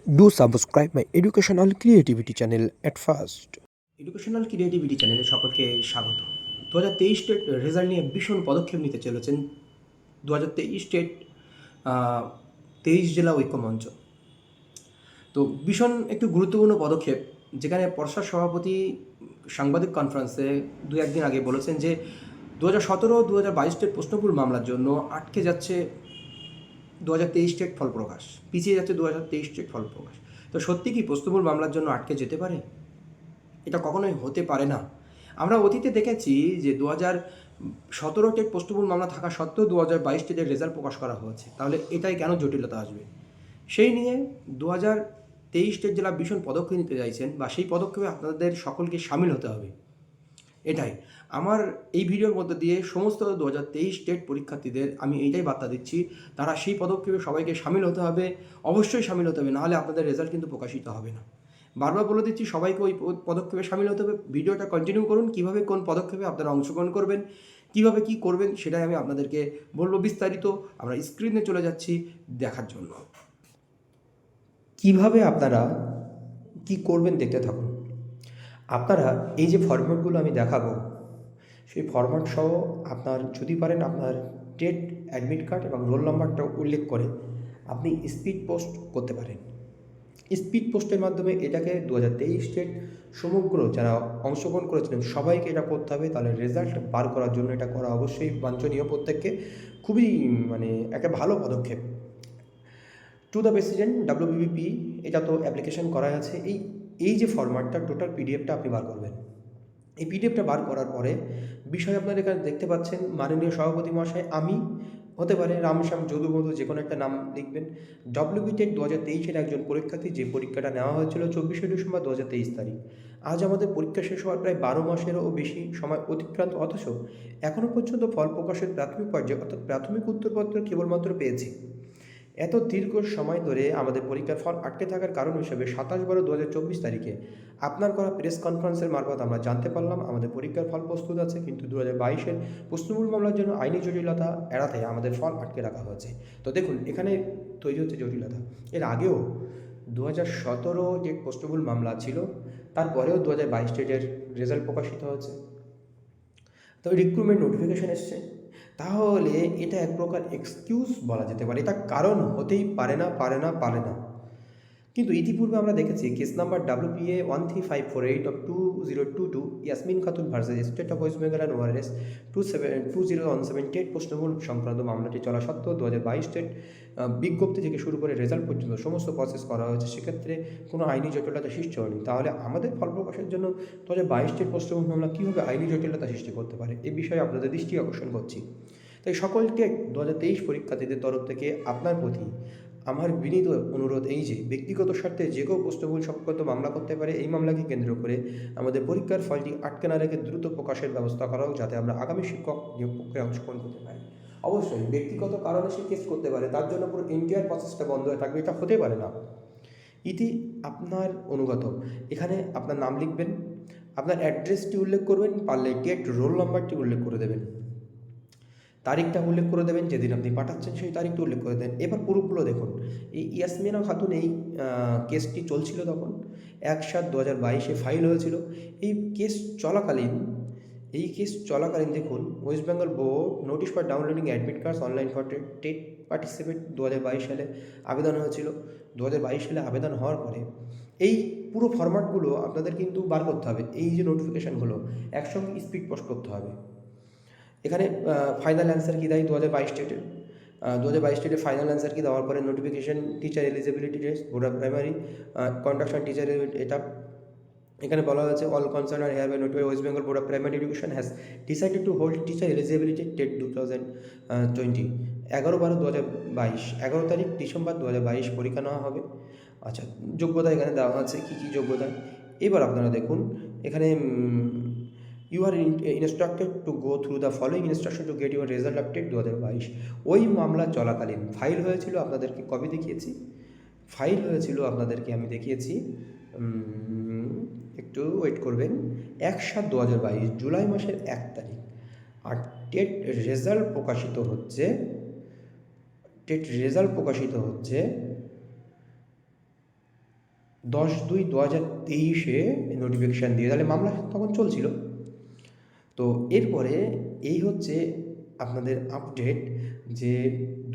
Do subscribe my educational creativity channel at first. Educational creativity চ্যানেলে সকলকে স্বাগত। 2023 state result নিয়ে ভীষণ পদক্ষেপ নিতে চলেছেন 2023 স্টেট 23 জেলা ঐক্যমঞ্চ। তো ভীষণ একটু গুরুত্বপূর্ণ পদক্ষেপ, যেখানে পর্ষদ সভাপতি সাংবাদিক কনফারেন্সে দু একদিন আগে বলেছেন যে 2017-2022 স্টেট প্রশ্নপূর মামলার জন্য আটকে যাচ্ছে 2023 স্টেট ফল প্রকাশ, পিছিয়ে যাচ্ছে 2023 স্টেট ফল প্রকাশ। তো সত্যি কি প্রশ্নপূর মামলার জন্য আটকে যেতে পারে? এটা কখনোই হতে পারে না। আমরা অতীতে দেখেছি যে 2017 টেট প্রশ্নপূর মামলা থাকা সত্ত্বেও 2022 টেটের রেজাল্ট প্রকাশ করা হয়েছে। তাহলে এটাই কেন জটিলতা আসবে? সেই নিয়ে 2023 টেট জেলা ভীষণ পদক্ষেপ নিতে চাইছেন, বা সেই পদক্ষেপে আপনাদের সকলকে সামিল হতে হবে। এটাই আমার এই ভিডিওর মধ্যে দিয়ে সমস্ত 2023 টেট পরীক্ষার্থীদের আমি এইটাই বার্তা দিচ্ছি, তারা সেই পদক্ষেপে সবাইকে সামিল হতে হবে, অবশ্যই সামিল হতে হবে, নাহলে আপনাদের রেজাল্ট কিন্তু প্রকাশিত হবে না। বারবার বলে দিচ্ছি, সবাইকে ওই পদক্ষেপে সামিল হতে হবে। ভিডিওটা কন্টিনিউ করুন, কীভাবে কোন পদক্ষেপে আপনারা অংশগ্রহণ করবেন, কীভাবে কী করবেন সেটাই আমি আপনাদেরকে বলবো বিস্তারিত। আমরা স্ক্রিনে চলে যাচ্ছি দেখার জন্য। কিভাবে আপনারা কি করবেন দেখতে থাকুন। আপনারা এই যে ফরম্যাটগুলো আমি দেখাবো, সেই ফরম্যাট সহ আপনার যদি পারেন আপনার টেট অ্যাডমিট কার্ড এবং রোল নাম্বারটা উল্লেখ করে আপনি স্পিড পোস্ট করতে পারেন। স্পিড পোস্টের মাধ্যমে এটাকে 2023 স্টেট সমগ্র যারা অংশগ্রহণ করেছিলেন সবাইকে এটা করতে হবে। তাহলে রেজাল্ট বার করার জন্য এটা করা অবশ্যই বাঞ্ছনীয়, প্রত্যেককে খুবই একটা ভালো পদক্ষেপ। টু দ্য প্রেসিডেন্ট WBBP এটা তো অ্যাপ্লিকেশন করা আছে। এই যে ফরম্যাটটা টোটাল পিডিএফটা আপনি বার করবেন। এই পিডিএফটা বার করার পরে বিষয় আপনারা এখানে দেখতে পাচ্ছেন, মাননীয় সভাপতি মহাশয়, আমি হতে পারে রামশ্যাম যদুমধু, যে কোনো একটা নাম লিখবেন। WB টেট 2023-এর একজন পরীক্ষার্থী, যে পরীক্ষাটা নেওয়া হয়েছিল 24শে ডিসেম্বর 2023 তারিখ। আজ আমাদের পরীক্ষা শেষ হওয়ার প্রায় 12 মাসেরও বেশি সময় অতিক্রান্ত, অথচ এখনও পর্যন্ত ফল প্রকাশের প্রাথমিক পর্যায়ে অর্থাৎ প্রাথমিক উত্তরপত্র কেবলমাত্র পেয়েছি। এত দীর্ঘ সময় ধরে আমাদের পরীক্ষার ফল আটকে থাকার কারণ হিসেবে 27/12/2024 তারিখে আপনার করা প্রেস কনফারেন্সের মারফত আমরা জানতে পারলাম আমাদের পরীক্ষার ফল প্রস্তুত আছে, কিন্তু 2022-এর প্রশ্নমূল মামলার জন্য আইনি জটিলতা এড়াতে আমাদের ফল আটকে রাখা হয়েছে। তো দেখুন, এখানে তৈরি হচ্ছে জটিলতা। এর আগেও 2017 যে প্রশ্নমূল মামলা ছিল, তারপরেও 2022 ডেটের রেজাল্ট প্রকাশিত হয়েছে। তবে রিক্রুটমেন্ট নোটিফিকেশন এসছে। তাহলে এটা এক প্রকার এক্সকিউজ বলা যেতে পারে, এটা কারণ হতেই পারে না। কিন্তু ইতিপূর্বে আমরা দেখেছি case number WPA 13548/2022 Yasmin Khatun versus state of West Bengal and ORS 2017 TET প্রশ্নমূল সংক্রান্ত মামলাটি চলা সত্ত্বেও 2022 টেট বিজ্ঞপ্তি থেকে শুরু করে রেজাল্ট পর্যন্ত সমস্ত প্রসেস করা হয়েছে। সেক্ষেত্রে কোনো আইনি জটিলতা সৃষ্টি হয়নি। তাহলে আমাদের ফল প্রকাশের জন্য 2022 টেট প্রশ্নমূল মামলা কীভাবে আইনি জটিলতা সৃষ্টি করতে পারে, এ বিষয়ে আপনাদের দৃষ্টি আকর্ষণ করছি। তাই সকল টেট 2023 পরীক্ষার্থীদের তরফ থেকে আপনার প্রতি আমার বিনীত অনুরোধ এই যে, ব্যক্তিগত স্বার্থে যে কেউ প্রশ্নমূল সংক্রান্ত মামলা করতে পারে। এই মামলাকে কেন্দ্র করে আমাদের পরীক্ষার ফলটি আটকে না রেখে দ্রুত প্রকাশের ব্যবস্থা করা হোক, যাতে আমরা আগামী শিক্ষক নিয়োগ প্রক্রিয়ায় অংশগ্রহণ করতে পারি। অবশ্যই ব্যক্তিগত কারণে সে কেস করতে পারে, তার জন্য পুরো এনটিআর প্রসেসটা বন্ধ হয়ে থাকবে, এটা হতে পারে না। ইতি আপনার অনুগত। এখানে আপনার নাম লিখবেন, আপনার অ্যাড্রেসটি উল্লেখ করবেন, পারলে টেট রোল নাম্বারটি উল্লেখ করে দেবেন, তারিখটা উল্লেখ করে দেবেন, যেদিন আপনি পাঠাচ্ছেন সেই তারিখটা উল্লেখ করে দেন। এবার পুরোগুলো দেখুন। এই ইয়াসমিনা খাতুন এই কেসটি চলছিল তখন 1/7/2022 ফাইল হয়েছিল। এই কেস চলাকালীন দেখুন, West Bengal board notice for downloading admit cards online for TET participate 2022 সালে আবেদন হয়েছিল। 2022 সালে আবেদন হওয়ার পরে এই পুরো ফরম্যাটগুলো আপনাদের কিন্তু বার করতে হবে। এই যে নোটিফিকেশানগুলো একসঙ্গে স্পিড পোস্ট করতে হবে। এখানে ফাইনাল অ্যান্সার কী দেয় 2022 ডেটের 2022 ডেটে ফাইনাল অ্যান্সার কী দেওয়ার পরে notification, teacher eligibility test, board of primary conduction teacher, এটা এখানে বলা হয়েছে all concern are hereby notified West Bengal board of primary education has decided to hold teacher eligibility TET 2020 11/12/2022 11 তারিখ ডিসেম্বর 2022 পরীক্ষা নেওয়া হবে। আচ্ছা, যোগ্যতা এখানে দেওয়া আছে কী কী যোগ্যতা। এবার আপনারা দেখুন, এখানে you are instructed to go through the following instruction to get your result update 2022। ওই মামলা চলাকালীন ফাইল হয়েছিল, আপনাদেরকে কবে দেখিয়েছি, ফাইল হয়েছিল আপনাদেরকে আমি দেখিয়েছি, একটু ওয়েট করবেন, 1/7/2022 জুলাই মাসের 1 তারিখ। আর টেট রেজাল্ট প্রকাশিত হচ্ছে 10/2/2023 নোটিফিকেশান দিয়ে, তাহলে মামলা তখন চলছিল। তো এরপরে এই হচ্ছে আপনাদের আপডেট যে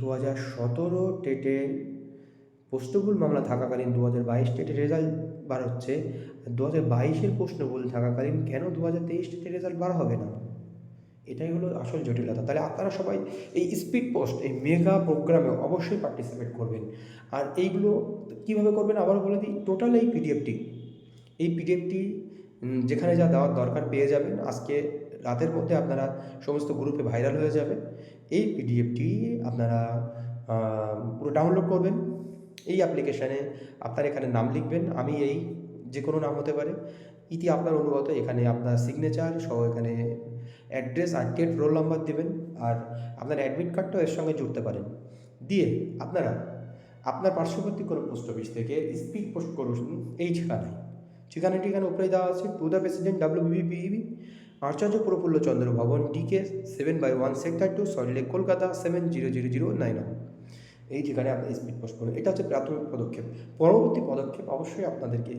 2017 টেটে প্রশ্নভুল মামলা থাকাকালীন 2022 টেটের রেজাল্ট বার হচ্ছে, 2022-এর প্রশ্নভুল থাকাকালীন কেন 2023 টেটের রেজাল্ট বার হবে না? এটাই হলো আসল জটিলতা। তাহলে আপনারা সবাই এই স্পিড পোস্ট, এই মেগা প্রোগ্রামে অবশ্যই পার্টিসিপেট করবেন। আর এইগুলো কীভাবে করবেন আবারও বলে দিই, টোটাল এই পিডিএফটি যেখানে যা দেওয়ার দরকার পেয়ে যাবেন। আজকে রাতের মধ্যে আপনারা সমস্ত গ্রুপে ভাইরাল হয়ে যাবে। এই পিডিএফটি আপনারা পুরো ডাউনলোড করবেন। এই অ্যাপ্লিকেশানে আপনার এখানে নাম লিখবেন, আমি এই যে কোনো নাম হতে পারে, ইতি আপনার অনুগত, এখানে আপনার সিগনেচার সহ এখানে অ্যাড্রেস আর টেট রোল নাম্বার দেবেন, আর আপনার অ্যাডমিট কার্ডটাও এর সঙ্গে জুড়তে পারেন। দিয়ে আপনারা আপনার পার্শ্ববর্তী কোনো পোস্ট অফিস থেকে স্পিড পোস্ট করুন এই ঠিকানাটি এখানে উপরে দেওয়া আছে, টু দ্য প্রেসিডেন্ট WBPEB, আচার্য প্রফুল্ল চন্দ্র ভবন, DK 7/1 সেক্টর 2, সল্টলেক, কলকাতা 700091। এই ঠিকানায় আপনি স্পিড পোস্ট করুন। এটা হচ্ছে প্রাথমিক পদক্ষেপ। পরবর্তী পদক্ষেপ অবশ্যই আপনাদেরকে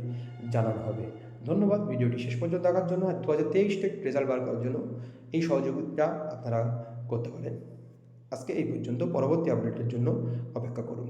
জানানো হবে। ধন্যবাদ ভিডিওটি শেষ পর্যন্ত দেখার জন্য। আর 2023 টেট রেজাল্ট বার করার জন্য এই সহযোগিতা আপনারা করতে পারেন। আজকে এই পর্যন্ত, পরবর্তী আপডেটের জন্য অপেক্ষা করুন।